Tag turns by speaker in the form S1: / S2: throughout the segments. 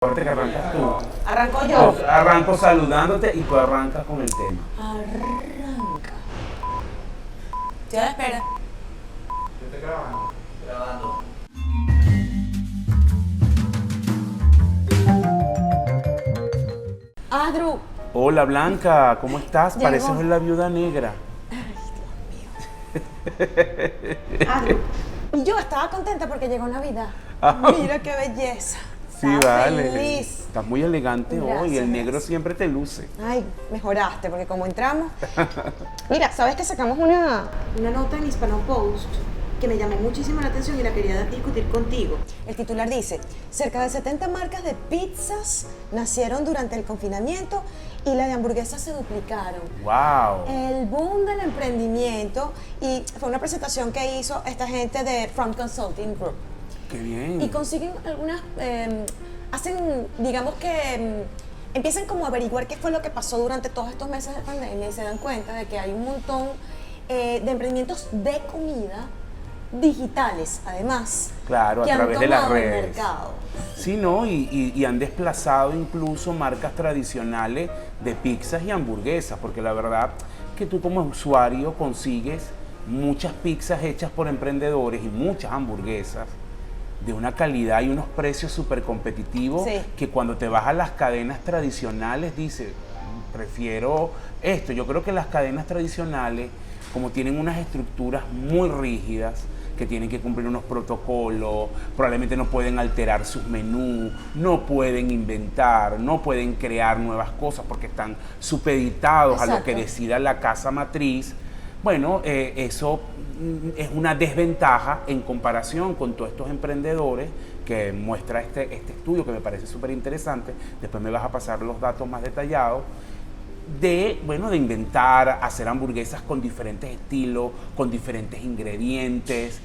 S1: Aparte que arrancas tú.
S2: Arranco yo.
S1: Arranco saludándote y tú arrancas con el tema.
S2: Arranca. Estoy a la espera.
S3: Yo estoy grabando. Grabando.
S2: Adru.
S1: Hola Blanca, ¿cómo estás?
S2: Llegó.
S1: Pareces la viuda negra.
S2: Adru. Y yo estaba contenta porque llegó Navidad.
S1: Ah.
S2: Mira qué belleza.
S1: Sí,
S2: Estaba
S1: vale.
S2: feliz.
S1: Estás muy elegante
S2: Gracias,
S1: hoy, el negro
S2: gracias.
S1: siempre te luce.
S2: Ay, mejoraste, porque como entramos... Mira, ¿sabes que sacamos una nota en Hispano Post que me llamó muchísimo la atención y la quería discutir contigo? El titular dice, cerca de 70 marcas de pizzas nacieron durante el confinamiento y las de hamburguesas se duplicaron.
S1: ¡Wow!
S2: El boom del emprendimiento, y fue una presentación que hizo esta gente de Front Consulting Group.
S1: ¡Qué bien!
S2: Y consiguen algunas, hacen, digamos que, empiezan como a averiguar qué fue lo que pasó durante todos estos meses de pandemia y se dan cuenta de que hay un montón de emprendimientos de comida digitales, además,
S1: Claro, a
S2: que han
S1: través de las
S2: tomado el
S1: redes.
S2: mercado.
S1: Sí, ¿no? Y han desplazado incluso marcas tradicionales de pizzas y hamburguesas, porque la verdad que tú como usuario consigues muchas pizzas hechas por emprendedores y muchas hamburguesas de una calidad y unos precios súper competitivos,
S2: Sí.
S1: que cuando te vas a las cadenas tradicionales dices, prefiero esto. Yo creo que las cadenas tradicionales, como tienen unas estructuras muy rígidas, que tienen que cumplir unos protocolos, probablemente no pueden alterar sus menús, no pueden inventar, no pueden crear nuevas cosas porque están supeditados a lo que
S2: Exacto.
S1: decida la casa matriz. Bueno, eso es una desventaja en comparación con todos estos emprendedores que muestra este estudio, que me parece súper interesante. Después me vas a pasar los datos más detallados de inventar, hacer hamburguesas con diferentes estilos, con diferentes ingredientes,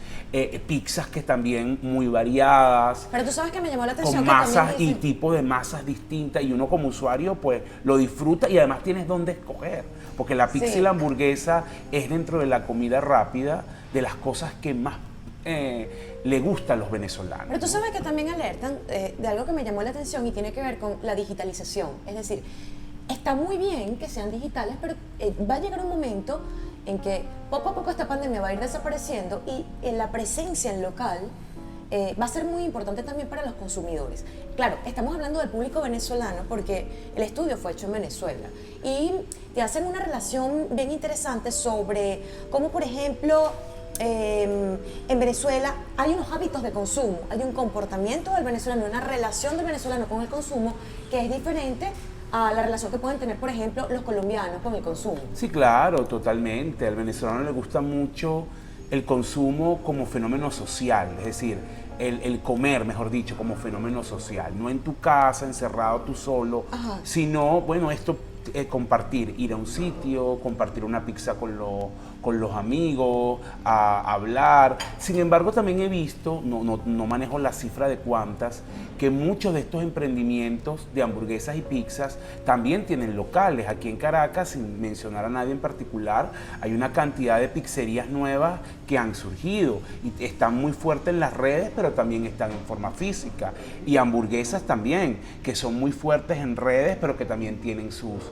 S1: pizzas que también muy variadas,
S2: Pero tú sabes que me llamó la atención
S1: con
S2: que
S1: masas
S2: también
S1: y
S2: dicen,
S1: tipos de masas distintas, y uno como usuario pues lo disfruta y además tienes dónde escoger, porque la pizza
S2: Sí.
S1: y la hamburguesa es, dentro de la comida rápida, de las cosas que más le gusta a los venezolanos.
S2: pero tú sabes que también alertan de algo que me llamó la atención y tiene que ver con la digitalización. Es decir, está muy bien que sean digitales, pero va a llegar un momento en que poco a poco esta pandemia va a ir desapareciendo y la presencia en local va a ser muy importante también para los consumidores. Claro, estamos hablando del público venezolano porque el estudio fue hecho en Venezuela y te hacen una relación bien interesante sobre cómo, por ejemplo, en Venezuela hay unos hábitos de consumo, hay un comportamiento del venezolano, una relación del venezolano con el consumo que es diferente a la relación que pueden tener, por ejemplo, los colombianos con el consumo.
S1: Sí, claro, totalmente. Al venezolano le gusta mucho el consumo como fenómeno social, es decir, el comer, mejor dicho, como fenómeno social. No en tu casa, encerrado tú solo,
S2: Ajá.
S1: sino, esto, compartir, ir a un sitio, compartir una pizza con los amigos, a hablar. Sin embargo, también he visto, no manejo la cifra de cuántas, que muchos de estos emprendimientos de hamburguesas y pizzas también tienen locales. Aquí en Caracas, sin mencionar a nadie en particular, hay una cantidad de pizzerías nuevas que han surgido y están muy fuertes en las redes, pero también están en forma física. Y hamburguesas también, que son muy fuertes en redes, pero que también tienen sus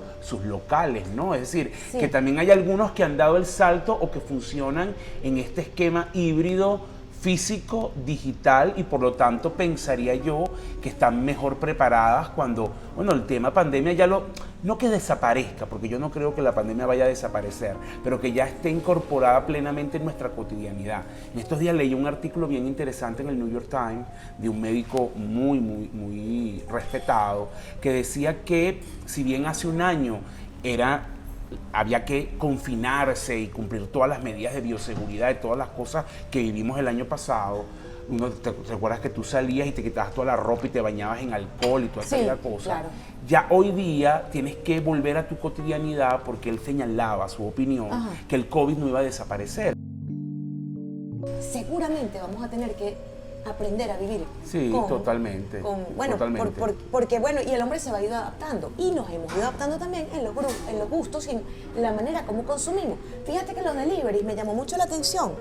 S1: locales, ¿no? Es decir,
S2: Sí.
S1: que también hay algunos que han dado el salto o que funcionan en este esquema híbrido físico, digital, y por lo tanto pensaría yo que están mejor preparadas cuando, el tema pandemia ya no que desaparezca, porque yo no creo que la pandemia vaya a desaparecer, pero que ya esté incorporada plenamente en nuestra cotidianidad. En estos días leí un artículo bien interesante en el New York Times de un médico muy, muy, muy respetado, que decía que si bien hace un año había que confinarse y cumplir todas las medidas de bioseguridad y todas las cosas que vivimos el año pasado. ¿Te recuerdas que tú salías y te quitabas toda la ropa y te bañabas en alcohol y toda
S2: Sí,
S1: aquella cosa?
S2: claro.
S1: Ya hoy día tienes que volver a tu cotidianidad, porque él señalaba, su opinión,
S2: Ajá.
S1: que el COVID no iba a desaparecer.
S2: Seguramente vamos a tener que aprender a vivir
S1: Sí, totalmente,
S2: bueno,
S1: totalmente.
S2: porque bueno, y el hombre se va a ir adaptando y nos hemos ido adaptando también en los gustos y en la manera como consumimos. Fíjate que los deliveries me llamó mucho la atención,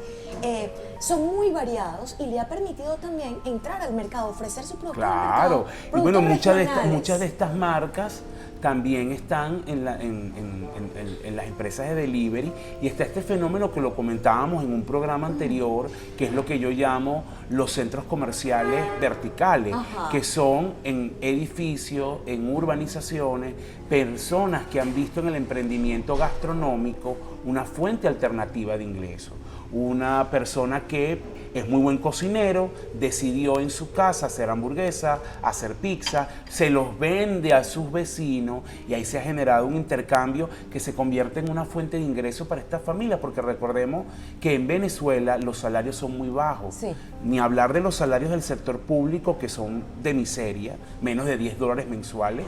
S2: son muy variados y le ha permitido también entrar al mercado, ofrecer su propio
S1: Claro,
S2: mercado,
S1: y bueno,
S2: productos
S1: muchas de
S2: regionales.
S1: estas marcas también están en las empresas de delivery, y está este fenómeno que lo comentábamos en un programa anterior, que es lo que yo llamo los centros comerciales verticales,
S2: Ajá.
S1: que son en edificios, en urbanizaciones, personas que han visto en el emprendimiento gastronómico una fuente alternativa de ingresos. Una persona que es muy buen cocinero, decidió en su casa hacer hamburguesa, hacer pizza, se los vende a sus vecinos y ahí se ha generado un intercambio que se convierte en una fuente de ingreso para estas familias, porque recordemos que en Venezuela los salarios son muy bajos.
S2: Sí.
S1: Ni hablar de los salarios del sector público, que son de miseria, menos de $10 mensuales.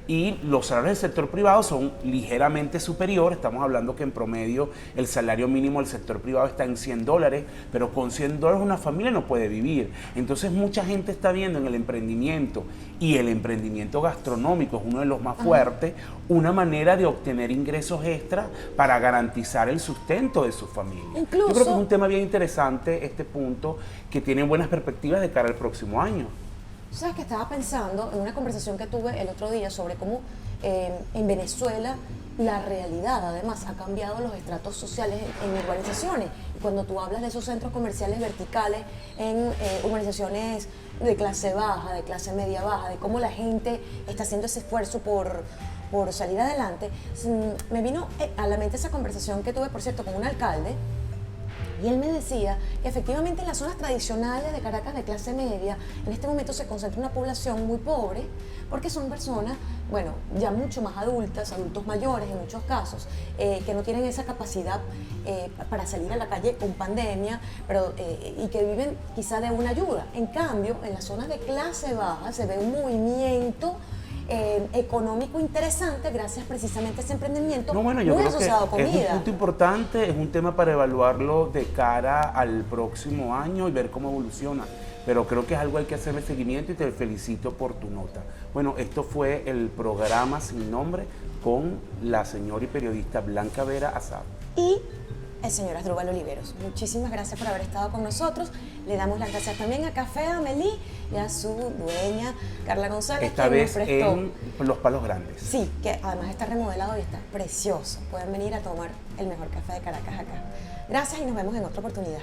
S1: Y los salarios del sector privado son ligeramente superiores. Estamos hablando que en promedio el salario mínimo del sector privado está en $100, pero con $100 una familia no puede vivir. Entonces mucha gente está viendo en el emprendimiento, y el emprendimiento gastronómico es uno de los más fuertes, una manera de obtener ingresos extras para garantizar el sustento de su familia.
S2: Incluso,
S1: yo creo que es un tema bien interesante este punto, que tiene buenas perspectivas de cara al próximo año.
S2: ¿Sabes que estaba pensando en una conversación que tuve el otro día sobre cómo en Venezuela la realidad además ha cambiado los estratos sociales en urbanizaciones? Y cuando tú hablas de esos centros comerciales verticales en urbanizaciones de clase baja, de clase media baja, de cómo la gente está haciendo ese esfuerzo por salir adelante, me vino a la mente esa conversación que tuve, por cierto, con un alcalde. Y él me decía que efectivamente en las zonas tradicionales de Caracas de clase media, en este momento se concentra una población muy pobre, porque son personas, bueno, ya mucho más adultas, adultos mayores en muchos casos, que no tienen esa capacidad para salir a la calle con pandemia, pero, y que viven quizá de una ayuda. En cambio, en las zonas de clase baja se ve un movimiento económico interesante gracias precisamente a ese emprendimiento
S1: No, bueno, yo
S2: muy
S1: creo que
S2: asociado a comida.
S1: es un punto importante, es un tema para evaluarlo de cara al próximo año y ver cómo evoluciona. Pero creo que es algo que hay que hacerle seguimiento, y te felicito por tu nota. Bueno, esto fue el programa Sin Nombre con la señora y periodista Blanca Vera Azar.
S2: Y el señor Asdrúbal Oliveros. Muchísimas gracias por haber estado con nosotros. Le damos las gracias también a Café Amélie y a su dueña, Carla González,
S1: Esta
S2: que nos
S1: vez
S2: prestó.
S1: en Los Palos Grandes.
S2: Sí, que además está remodelado y está precioso. Pueden venir a tomar el mejor café de Caracas acá. Gracias y nos vemos en otra oportunidad.